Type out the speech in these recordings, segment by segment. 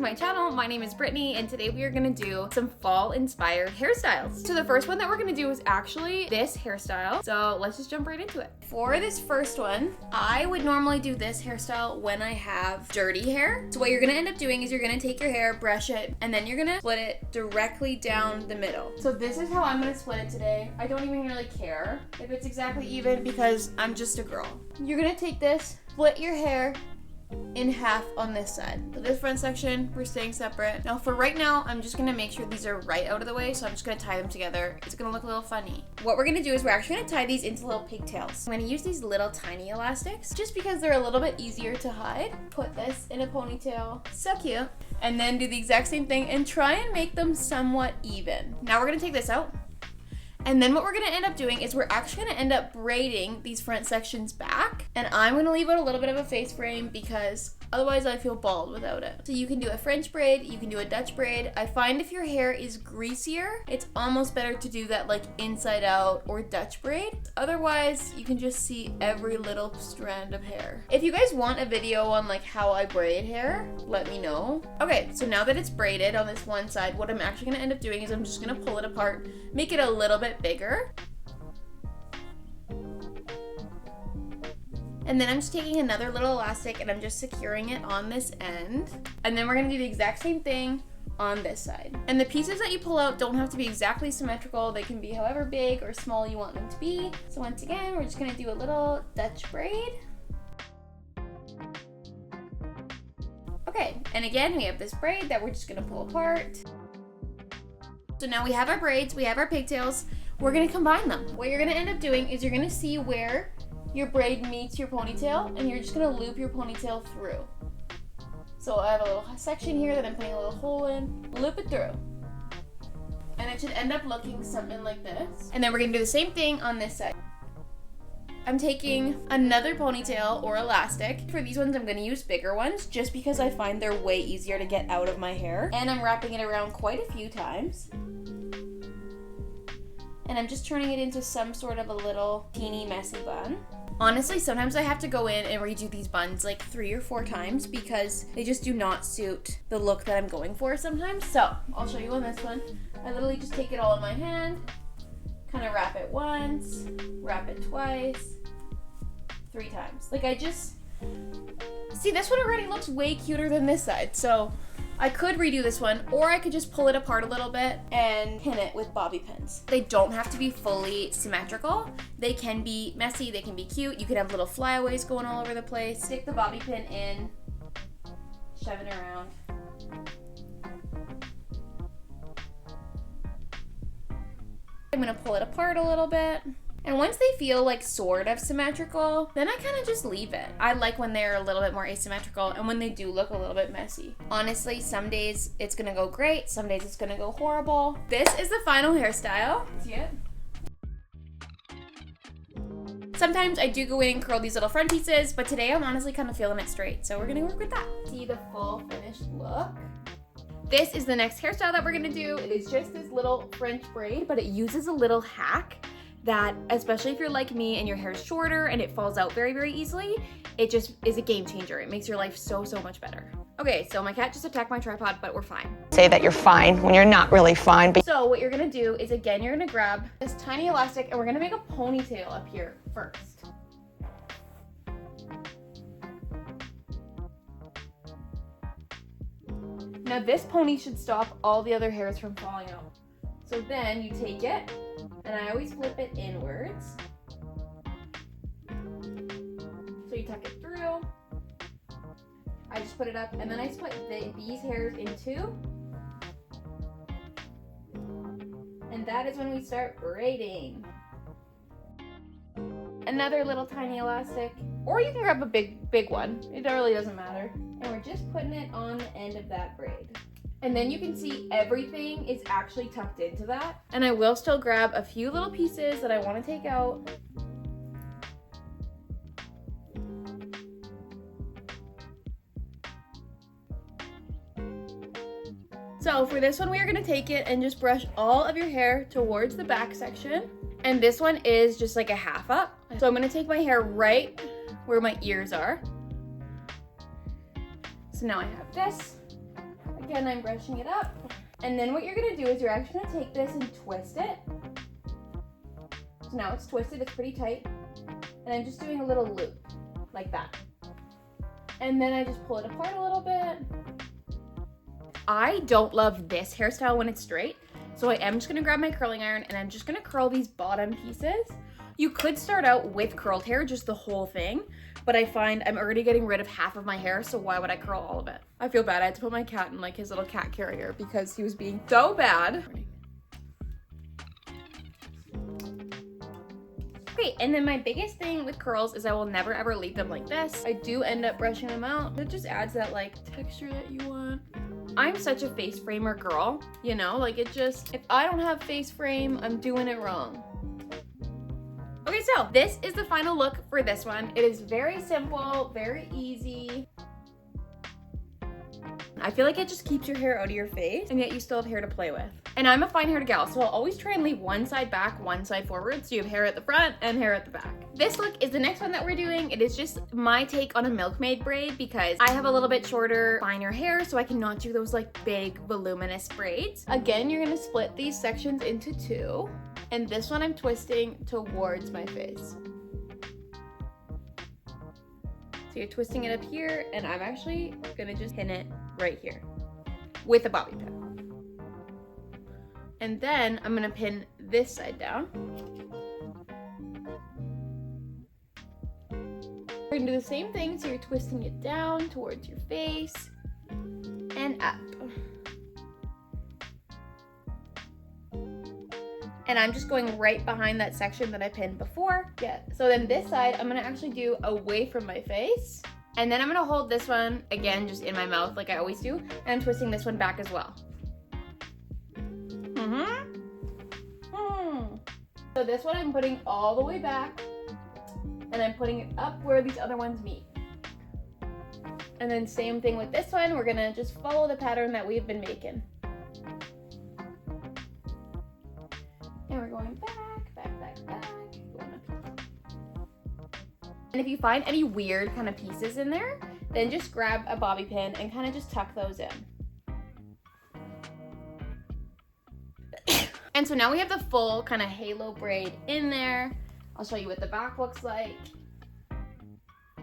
to my channel. My name is Brittany and today we are gonna do some fall inspired hairstyles. So the first one that we're gonna do is actually this hairstyle. So let's just jump right into it. For this first one, I would normally do this hairstyle when I have dirty hair. So what you're gonna end up doing is you're gonna take your hair, brush it, and then you're gonna split it directly down the middle. So this is how I'm gonna split it today. I don't even really care if it's exactly even because I'm just a girl. You're gonna take this, split your hair in half on this side. So this front section, we're staying separate. Now for right now, I'm just gonna make sure these are right out of the way, so I'm just gonna tie them together. It's gonna look a little funny. What we're gonna do is we're actually gonna tie these into little pigtails. I'm gonna use these little tiny elastics just because they're a little bit easier to hide. Put this in a ponytail, so cute. And then do the exact same thing and try and make them somewhat even. Now we're gonna take this out. And then what we're gonna end up doing is we're actually gonna end up braiding these front sections back. And I'm gonna leave out a little bit of a face frame because otherwise I feel bald without it. So you can do a French braid, you can do a Dutch braid. I find if your hair is greasier, it's almost better to do that like inside out or Dutch braid. Otherwise, you can just see every little strand of hair. If you guys want a video on like how I braid hair, let me know. Okay, so now that it's braided on this one side, what I'm actually gonna end up doing is I'm just gonna pull it apart, make it a little bit bigger. And then I'm just taking another little elastic and I'm just securing it on this end. And then we're gonna do the exact same thing on this side. And the pieces that you pull out don't have to be exactly symmetrical. They can be however big or small you want them to be. So once again, we're just gonna do a little Dutch braid. Okay, and again, we have this braid that we're just gonna pull apart. So now we have our braids, we have our pigtails. We're gonna combine them. What you're gonna end up doing is you're gonna see where your braid meets your ponytail and you're just gonna loop your ponytail through. So I have a little section here that I'm putting a little hole in, loop it through. And it should end up looking something like this. And then we're gonna do the same thing on this side. I'm taking another ponytail or elastic. For these ones, I'm gonna use bigger ones just because I find they're way easier to get out of my hair. And I'm wrapping it around quite a few times. And I'm just turning it into some sort of a little teeny messy bun. Honestly, sometimes I have to go in and redo these buns like 3 or 4 times because they just do not suit the look that I'm going for sometimes. So I'll show you on this one. I literally just take it all in my hand, kind of wrap it once, wrap it twice, 3 times. Like I just, see this one already looks way cuter than this side. So I could redo this one, or I could just pull it apart a little bit and pin it with bobby pins. They don't have to be fully symmetrical. They can be messy, they can be cute. You could have little flyaways going all over the place. Stick the bobby pin in, shove it around. I'm gonna pull it apart a little bit. And once they feel like sort of symmetrical, then I kind of just leave it. I like when they're a little bit more asymmetrical and when they do look a little bit messy. Honestly, some days it's gonna go great, some days it's gonna go horrible. This is the final hairstyle. See it? Sometimes I do go in and curl these little front pieces, but today I'm honestly kind of feeling it straight, so we're gonna work with that. See the full finished look. This is the next hairstyle that we're gonna do. It is just this little French braid, but it uses a little hack that, especially if you're like me and your hair is shorter and it falls out very, very easily, it just is a game changer. It makes your life so, so much better. Okay, so my cat just attacked my tripod, but we're fine. Say that you're fine when you're not really fine. But so what you're gonna do is, again, you're gonna grab this tiny elastic and we're gonna make a ponytail up here first. Now this pony should stop all the other hairs from falling out. So then you take it, and I always flip it inwards. So you tuck it through. I just put it up, and then I split these hairs in 2. And that is when we start braiding. Another little tiny elastic, or you can grab a big one. It really doesn't matter. And we're just putting it on the end of that braid. And then you can see everything is actually tucked into that. And I will still grab a few little pieces that I want to take out. So for this one, we are going to take it and just brush all of your hair towards the back section. And this one is just like a half up. So I'm going to take my hair right where my ears are. So now I have this. Again, I'm brushing it up. And then what you're gonna do is you're actually gonna take this and twist it. So now it's twisted, it's pretty tight. And I'm just doing a little loop, like that. And then I just pull it apart a little bit. I don't love this hairstyle when it's straight. So I am just gonna grab my curling iron and I'm just gonna curl these bottom pieces. You could start out with curled hair, just the whole thing, but I find I'm already getting rid of half of my hair, so why would I curl all of it? I feel bad. I had to put my cat in like his little cat carrier because he was being so bad. Okay, and then my biggest thing with curls is I will never ever leave them like this. I do end up brushing them out. It just adds that like texture that you want. I'm such a face framer girl, you know, like it just, if I don't have face frame, I'm doing it wrong. Okay, so this is the final look for this one. It is very simple, very easy. I feel like it just keeps your hair out of your face and yet you still have hair to play with. And I'm a fine haired gal, so I'll always try and leave one side back, one side forward, so you have hair at the front and hair at the back. This look is the next one that we're doing. It is just my take on a milkmaid braid because I have a little bit shorter, finer hair, so I cannot do those like big, voluminous braids. Again, you're gonna split these sections into two, and this one I'm twisting towards my face. So you're twisting it up here, and I'm actually gonna just pin it right here with a bobby pin. And then I'm gonna pin this side down. We're gonna do the same thing, so you're twisting it down towards your face and up. And I'm just going right behind that section that I pinned before. Yeah, so then this side, I'm gonna actually do away from my face. And then I'm gonna hold this one, again, just in my mouth like I always do. And I'm twisting this one back as well. So this one I'm putting all the way back. And I'm putting it up where these other ones meet. And then same thing with this one. We're gonna just follow the pattern that we've been making. And we're going back, back, back, back. Going up. And if you find any weird kind of pieces in there, then just grab a bobby pin and kind of just tuck those in. And so now we have the full kind of halo braid in there. I'll show you what the back looks like.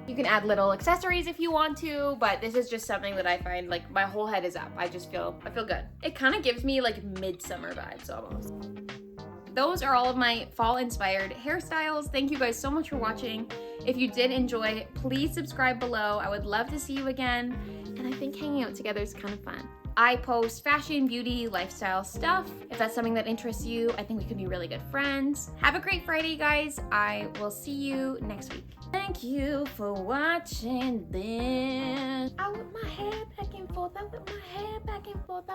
You can add little accessories if you want to, but this is just something that I find like my whole head is up. I feel good. It kind of gives me like midsummer vibes almost. Those are all of my fall inspired hairstyles. Thank you guys so much for watching. If you did enjoy, please subscribe below. I would love to see you again. And I think hanging out together is kind of fun. I post fashion, beauty, lifestyle stuff. If that's something that interests you, I think we could be really good friends. Have a great Friday, guys. I will see you next week. Thank you for watching this. I whip my hair back and forth. I whip my hair back and forth.